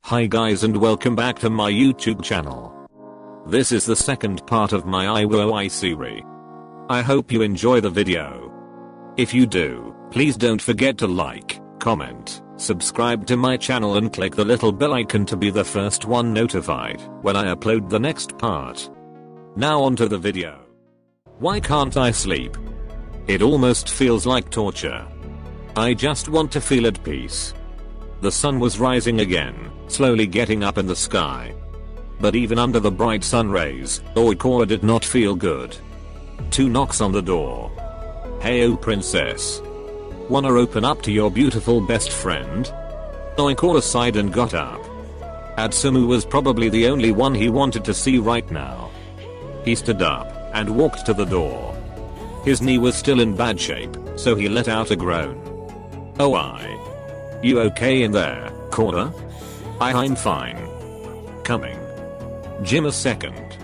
Hi guys and welcome back to my YouTube channel. This is the second part of my IwaOi series. I hope you enjoy the video. If you do, please don't forget to like, comment, subscribe to my channel and click the little bell icon to be the first one notified when I upload the next part. Now on to the video. Why can't I sleep? It almost feels like torture. I just want to feel at peace. The sun was rising again, slowly getting up in the sky. But even under the bright sun rays, IwaOi did not feel good. 2 knocks on the door. Heyo princess. Wanna open up to your beautiful best friend? IwaOi sighed and got up. Atsumu was probably the only one he wanted to see right now. He stood up and walked to the door. His knee was still in bad shape, so he let out a groan. IwaOi. You okay in there, Korra? I'm fine. Coming. Jim a second.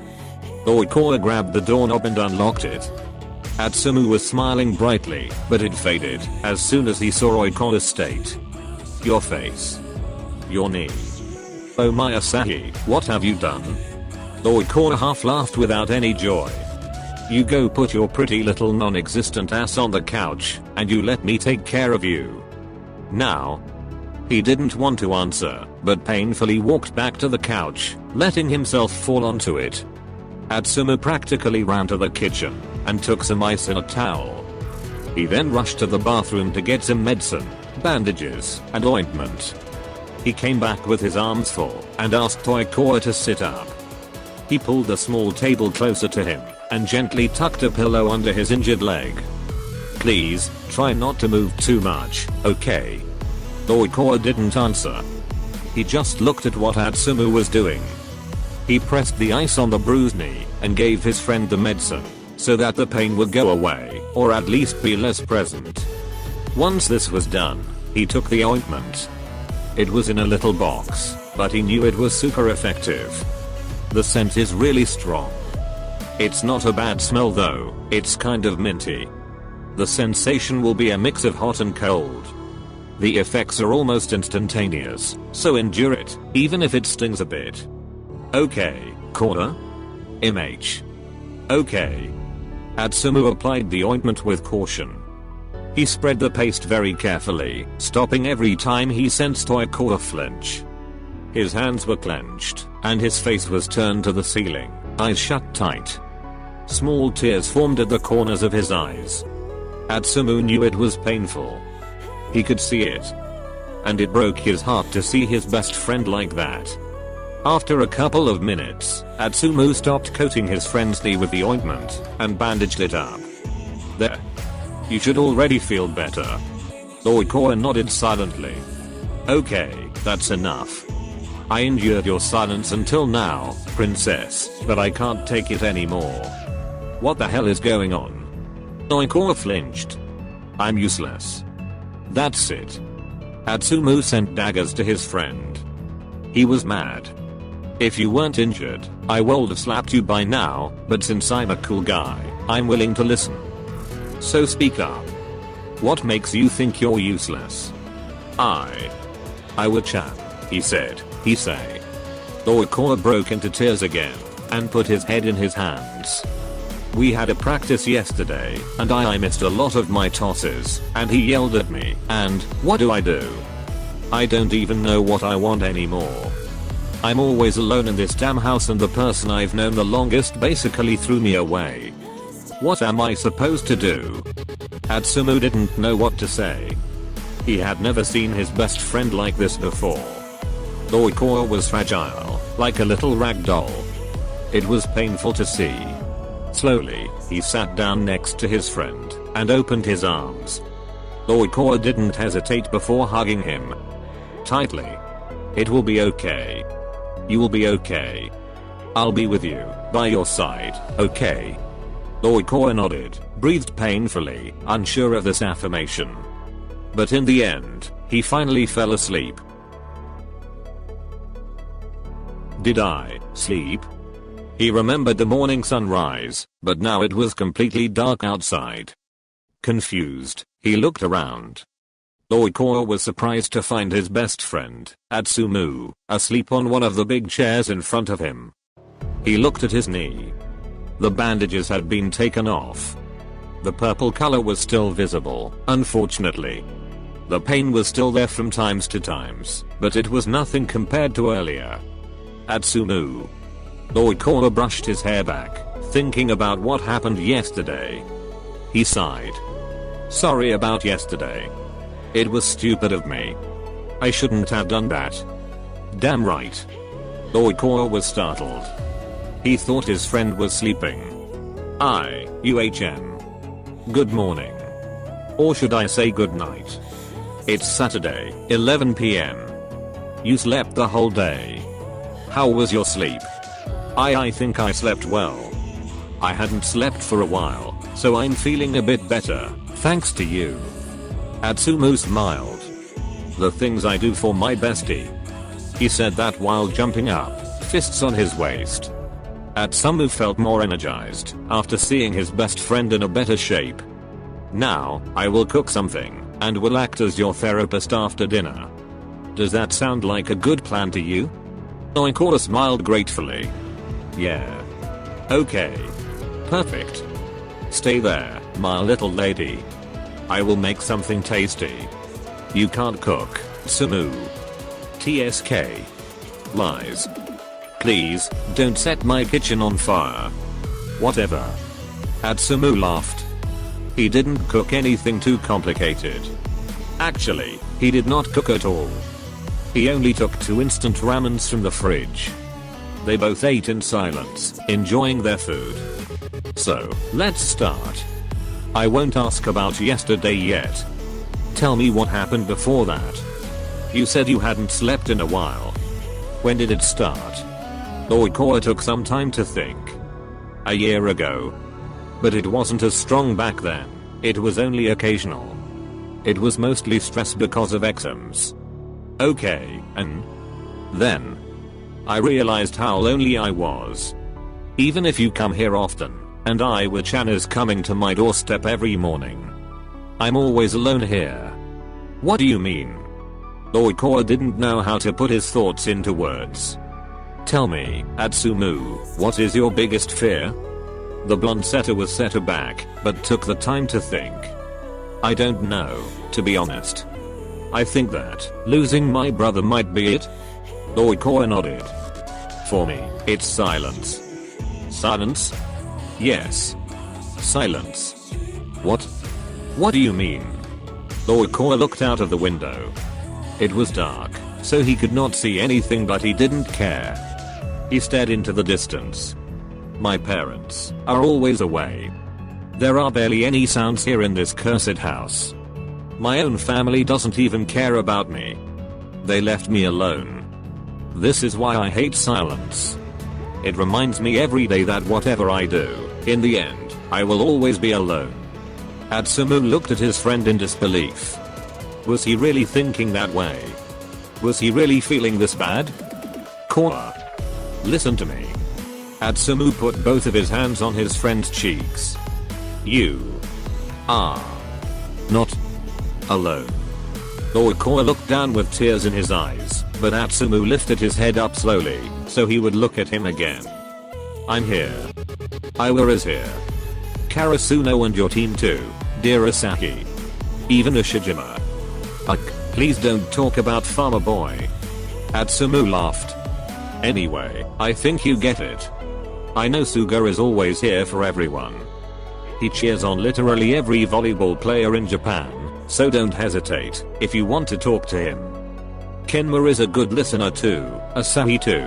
IwaOi grabbed the doorknob and unlocked it. Atsumu was smiling brightly, but it faded as soon as he saw IwaOi's state. Your face. Your knee. Oh my Asahi, what have you done? IwaOi half laughed without any joy. You go put your pretty little non-existent ass on the couch, and you let me take care of you. Now. He didn't want to answer, but painfully walked back to the couch, letting himself fall onto it. Atsumu practically ran to the kitchen and took some ice in a towel. He then rushed to the bathroom to get some medicine, bandages, and ointment. He came back with his arms full and asked IwaOi to sit up. He pulled the small table closer to him and gently tucked a pillow under his injured leg. Please, try not to move too much, okay? IwaOi didn't answer. He just looked at what Atsumu was doing. He pressed the ice on the bruised knee and gave his friend the medicine so that the pain would go away or at least be less present. Once this was done, he took the ointment. It was in a little box, but he knew it was super effective. The scent is really strong. It's not a bad smell though, it's kind of minty. The sensation will be a mix of hot and cold. The effects are almost instantaneous, so endure it, even if it stings a bit. Okay, Korra? MH. Okay. Atsumu applied the ointment with caution. He spread the paste very carefully, stopping every time he sensed IwaOi flinch. His hands were clenched, and his face was turned to the ceiling, eyes shut tight. Small tears formed at the corners of his eyes. Atsumu knew it was painful. He could see it. And it broke his heart to see his best friend like that. After a couple of minutes, Atsumu stopped coating his friend's knee with the ointment and bandaged it up. There. You should already feel better. IwaOi nodded silently. Okay, that's enough. I endured your silence until now, princess, but I can't take it anymore. What the hell is going on? IwaOi flinched. I'm useless. That's it. Atsumu sent daggers to his friend. He was mad. If you weren't injured, I would have slapped you by now, but since I'm a cool guy, I'm willing to listen. So speak up. What makes you think you're useless? Iwa-chan, he said, IwaOi broke into tears again, and put his head in his hands. We had a practice yesterday, and I missed a lot of my tosses, and he yelled at me, and what do? I don't even know what I want anymore. I'm always alone in this damn house and the person I've known the longest basically threw me away. What am I supposed to do? Atsumu didn't know what to say. He had never seen his best friend like this before. IwaOi was fragile, like a little rag doll. It was painful to see. Slowly, he sat down next to his friend and opened his arms. IwaOi didn't hesitate before hugging him tightly. It will be okay. You will be okay. I'll be with you, by your side, okay? IwaOi nodded, breathed painfully, unsure of this affirmation. But in the end, he finally fell asleep. Did I sleep? He remembered the morning sunrise, but now it was completely dark outside. Confused, he looked around. Oikora was surprised to find his best friend, Atsumu, asleep on one of the big chairs in front of him. He looked at his knee. The bandages had been taken off. The purple color was still visible, unfortunately. The pain was still there from times to times, but it was nothing compared to earlier. Atsumu. Oikora brushed his hair back, thinking about what happened yesterday. He sighed. Sorry about yesterday. It was stupid of me. I shouldn't have done that. Damn right. Oikora was startled. He thought his friend was sleeping. IUHN. Good morning. Or should I say good night? It's Saturday, 11 PM. You slept the whole day. How was your sleep? I think I slept well. I hadn't slept for a while, so I'm feeling a bit better, thanks to you. Atsumu smiled. The things I do for my bestie. He said that while jumping up, fists on his waist. Atsumu felt more energized after seeing his best friend in a better shape. Now, I will cook something, and will act as your therapist after dinner. Does that sound like a good plan to you? Oikora smiled gratefully. Yeah. Okay. Perfect. Stay there, my little lady. I will make something tasty. You can't cook, Atsumu. TSK. Lies. Please, don't set my kitchen on fire. Whatever. Atsumu laughed. He didn't cook anything too complicated. Actually, he did not cook at all. He only took 2 instant ramens from the fridge. They both ate in silence, enjoying their food. So, let's start. I won't ask about yesterday yet. Tell me what happened before that. You said you hadn't slept in a while. When did it start? Oikora took some time to think. A year ago. But it wasn't as strong back then. It was only occasional. It was mostly stress because of exams. Okay, and then I realized how lonely I was. Even if you come here often, and Iwa-chan is coming to my doorstep every morning, I'm always alone here. What do you mean? Oikora didn't know how to put his thoughts into words. Tell me, Atsumu, what is your biggest fear? The blonde setter was set aback, but took the time to think. I don't know, to be honest. I think that losing my brother might be it. Oikora nodded. For me, it's silence. Silence? Yes. Silence. What? What do you mean? Oikora looked out of the window. It was dark, so he could not see anything, but he didn't care. He stared into the distance. My parents are always away. There are barely any sounds here in this cursed house. My own family doesn't even care about me. They left me alone. This is why I hate silence. It reminds me every day that whatever I do, in the end, I will always be alone. Atsumu looked at his friend in disbelief. Was he really thinking that way? Was he really feeling this bad? Kora. Listen to me. Atsumu put both of his hands on his friend's cheeks. You are not alone. Oikora looked down with tears in his eyes, but Atsumu lifted his head up slowly, so he would look at him again. I'm here. Iwa is here. Karasuno and your team too, dear Asaki. Even Ushijima. Please don't talk about Farmer Boy. Atsumu laughed. Anyway, I think you get it. I know Suga is always here for everyone. He cheers on literally every volleyball player in Japan, so don't hesitate if you want to talk to him. Kenma is a good listener too, Asahi too.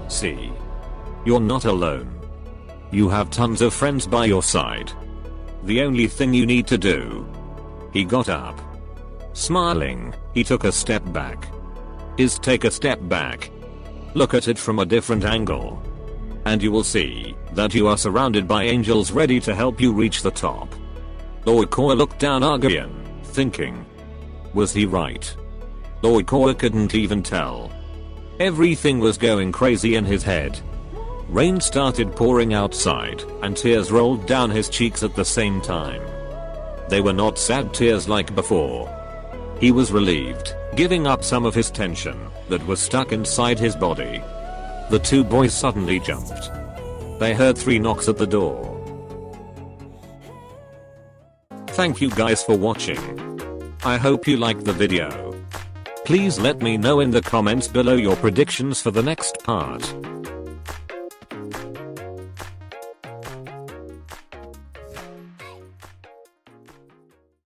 See? You're not alone. You have tons of friends by your side. The only thing you need to do. He got up. Smiling, he took a step back. Take a step back. Look at it from a different angle. And you will see that you are surrounded by angels ready to help you reach the top. Oikora looked down again, thinking. Was he right? Oikora couldn't even tell. Everything was going crazy in his head. Rain started pouring outside, and tears rolled down his cheeks at the same time. They were not sad tears like before. He was relieved, giving up some of his tension that was stuck inside his body. The two boys suddenly jumped. They heard 3 knocks at the door. Thank you guys for watching. I hope you liked the video. Please let me know in the comments below your predictions for the next part.